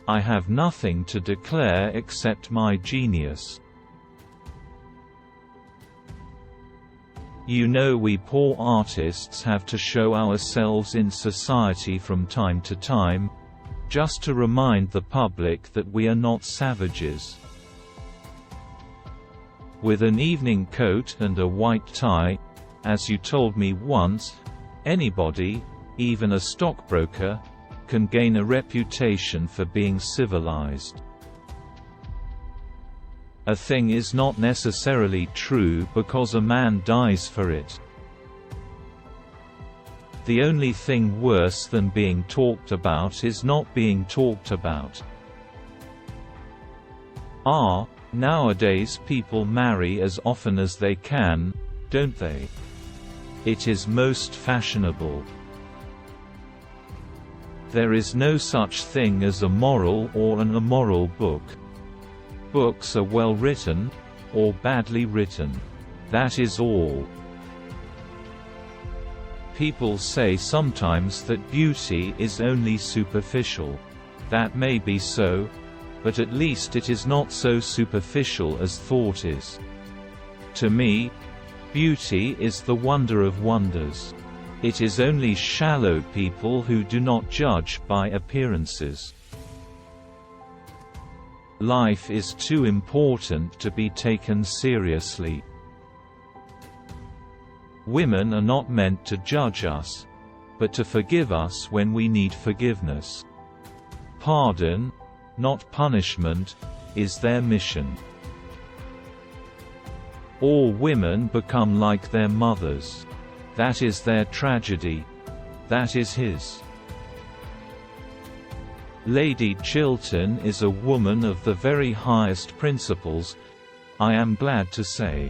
I have nothing to declare except my genius. You know, we poor artists have to show ourselves in society from time to time, just to remind the public that we are not savages. With an evening coat and a white tie, as you told me once, anybody, even a stockbroker, can gain a reputation for being civilized. A thing is not necessarily true because a man dies for it. The only thing worse than being talked about is not being talked about. Nowadays people marry as often as they can, don't they? It is most fashionable. There is no such thing as a moral or an immoral book. Books are well written, or badly written. That is all. People say sometimes that beauty is only superficial. That may be so, but at least it is not so superficial as thought is. To me, beauty is the wonder of wonders. It is only shallow people who do not judge by appearances. Life is too important to be taken seriously. Women are not meant to judge us, but to forgive us when we need forgiveness. Pardon, not punishment, is their mission. All women become like their mothers. That is their tragedy. That is his. Lady Chiltern is a woman of the very highest principles, I am glad to say.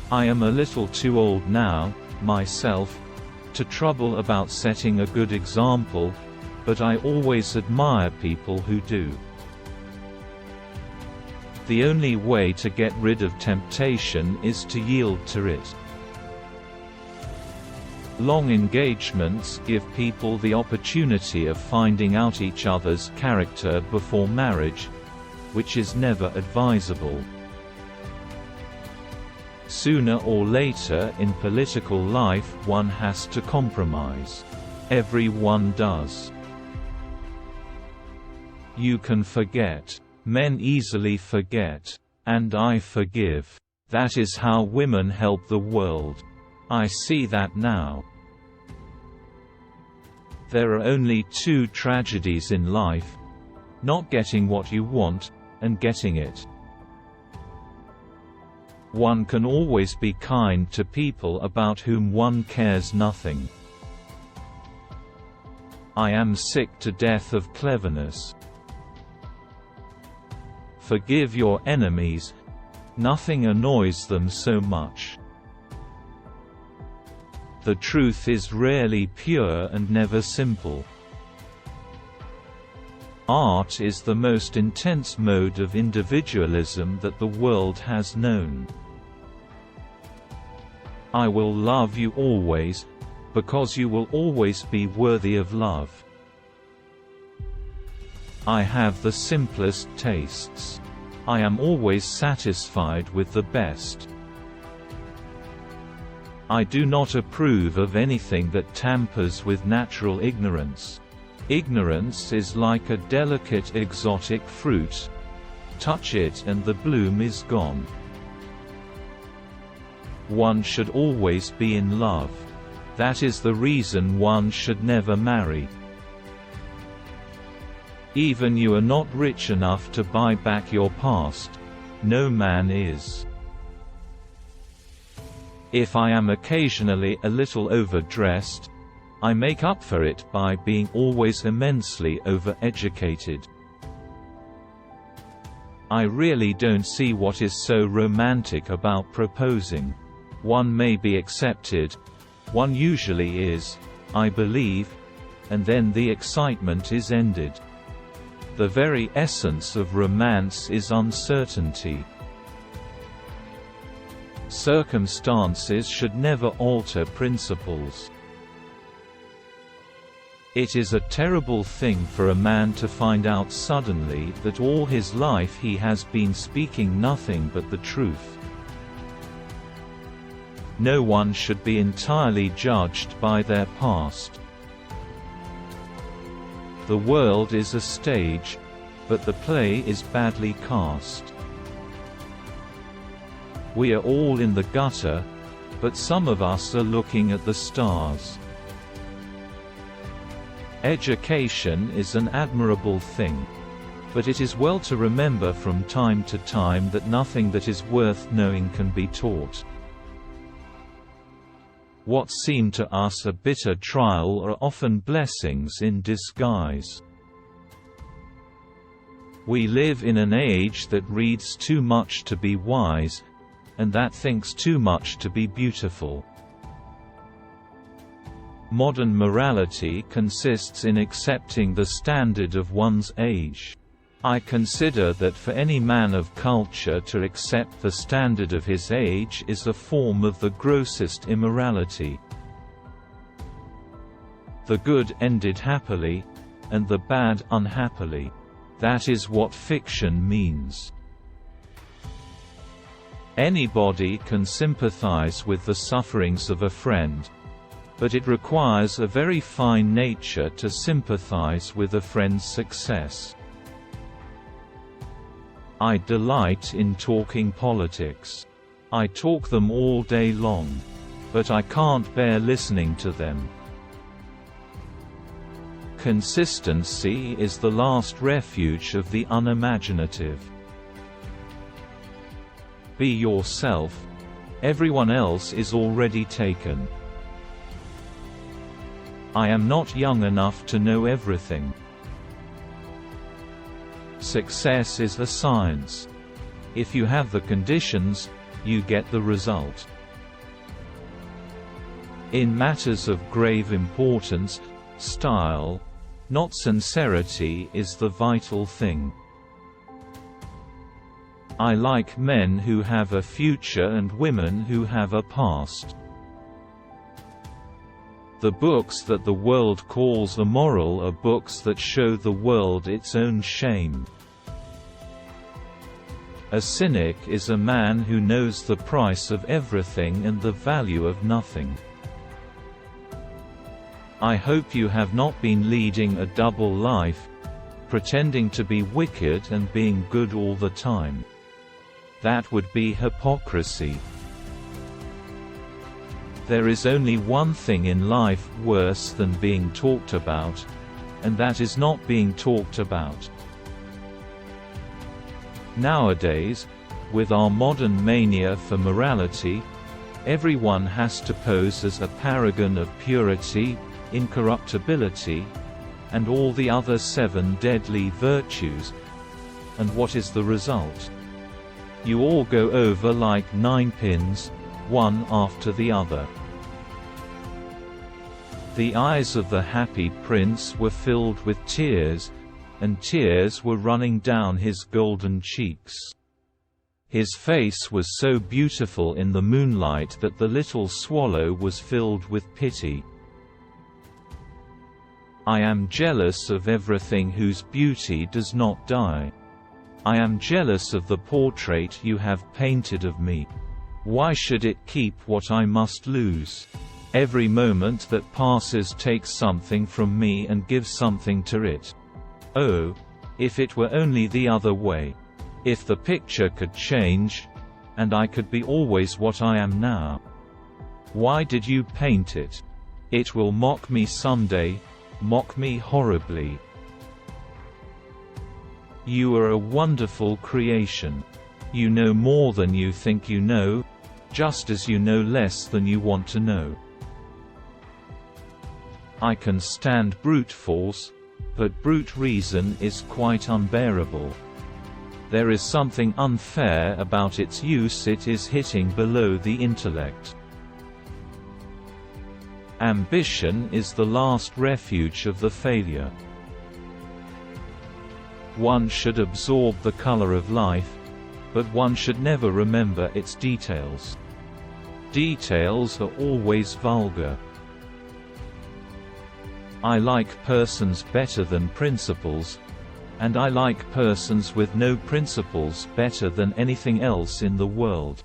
I am a little too old now, myself, to trouble about setting a good example, but I always admire people who do. The only way to get rid of temptation is to yield to it. Long engagements give people the opportunity of finding out each other's character before marriage, which is never advisable. Sooner or later in political life one has to compromise. Everyone does. You can forget. Men easily forget. And I forgive. That is how women help the world. I see that now. There are only two tragedies in life: not getting what you want, and getting it. One can always be kind to people about whom one cares nothing. I am sick to death of cleverness. Forgive your enemies. Nothing annoys them so much. The truth is rarely pure and never simple. Art is the most intense mode of individualism that the world has known. I will love you always, because you will always be worthy of love. I have the simplest tastes. I am always satisfied with the best. I do not approve of anything that tampers with natural ignorance. Ignorance is like a delicate exotic fruit. Touch it and the bloom is gone. One should always be in love. That is the reason one should never marry. Even you are not rich enough to buy back your past. No man is. If I am occasionally a little overdressed, I make up for it by being always immensely overeducated. I really don't see what is so romantic about proposing. One may be accepted. One usually is, I believe, and then the excitement is ended. The very essence of romance is uncertainty. Circumstances should never alter principles. It is a terrible thing for a man to find out suddenly that all his life he has been speaking nothing but the truth. No one should be entirely judged by their past. The world is a stage, but the play is badly cast. We are all in the gutter, but some of us are looking at the stars. Education is an admirable thing. But it is well to remember from time to time that nothing that is worth knowing can be taught. What seem to us a bitter trial are often blessings in disguise. We live in an age that reads too much to be wise, and that thinks too much to be beautiful. Modern morality consists in accepting the standard of one's age. I consider that for any man of culture to accept the standard of his age is a form of the grossest immorality. The good ended happily, and the bad unhappily. That is what fiction means. Anybody can sympathize with the sufferings of a friend, but it requires a very fine nature to sympathize with a friend's success. I delight in talking politics. I talk them all day long. But I can't bear listening to them. Consistency is the last refuge of the unimaginative. Be yourself. Everyone else is already taken. I am not young enough to know everything. Success is a science. If you have the conditions, you get the result. In matters of grave importance, style, not sincerity, is the vital thing. I like men who have a future and women who have a past. The books that the world calls immoral are books that show the world its own shame. A cynic is a man who knows the price of everything and the value of nothing. I hope you have not been leading a double life, pretending to be wicked and being good all the time. That would be hypocrisy. There is only one thing in life worse than being talked about, and that is not being talked about. Nowadays, with our modern mania for morality, everyone has to pose as a paragon of purity, incorruptibility, and all the other 7 deadly virtues. And what is the result? You all go over like 9 pins, one after the other. The eyes of the happy prince were filled with tears, and tears were running down his golden cheeks. His face was so beautiful in the moonlight that the little swallow was filled with pity. I am jealous of everything whose beauty does not die. I am jealous of the portrait you have painted of me. Why should it keep what I must lose? Every moment that passes takes something from me and gives something to it. Oh, if it were only the other way. If the picture could change, and I could be always what I am now. Why did you paint it? It will mock me someday, mock me horribly. You are a wonderful creation. You know more than you think you know, just as you know less than you want to know. I can stand brute force, but brute reason is quite unbearable. There is something unfair about its use. It is hitting below the intellect. Ambition is the last refuge of the failure. One should absorb the color of life, but one should never remember its details. I like persons better than principles, and I like persons with no principles better than anything else in the world.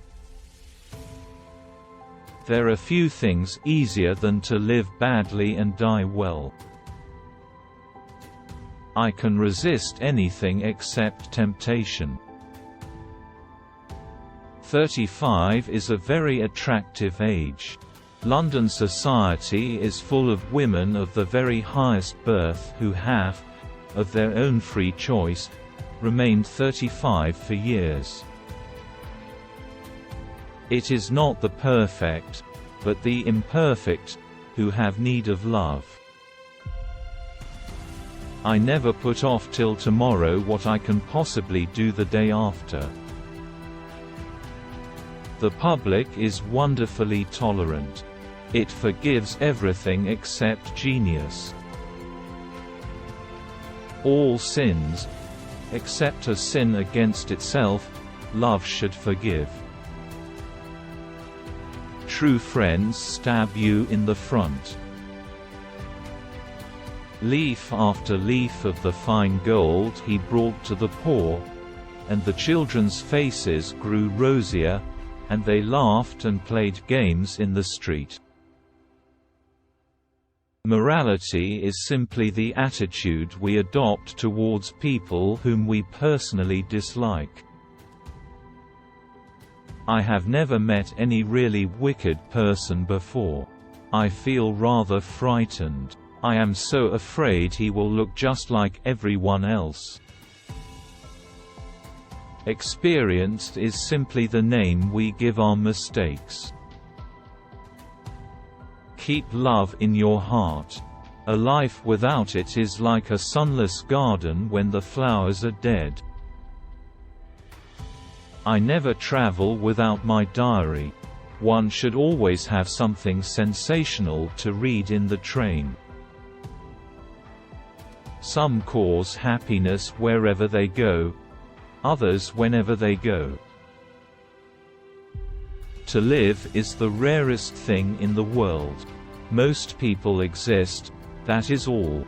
There are few things easier than to live badly and die well. I can resist anything except temptation. 35 is a very attractive age. London society is full of women of the very highest birth who have, of their own free choice, remained 35 for years. It is not the perfect, but the imperfect, who have need of love. I never put off till tomorrow what I can possibly do the day after. The public is wonderfully tolerant. It forgives everything except genius. All sins, except a sin against itself, love should forgive. True friends stab you in the front. Leaf after leaf of the fine gold he brought to the poor, and the children's faces grew rosier, and they laughed and played games in the street. Morality is simply the attitude we adopt towards people whom we personally dislike. I have never met any really wicked person before. I feel rather frightened. I am so afraid he will look just like everyone else. Experienced is simply the name we give our mistakes. Keep love in your heart. A life without it is like a sunless garden when the flowers are dead. I never travel without my diary. One should always have something sensational to read in the train. Some cause happiness wherever they go, others whenever they go. To live is the rarest thing in the world. Most people exist, that is all.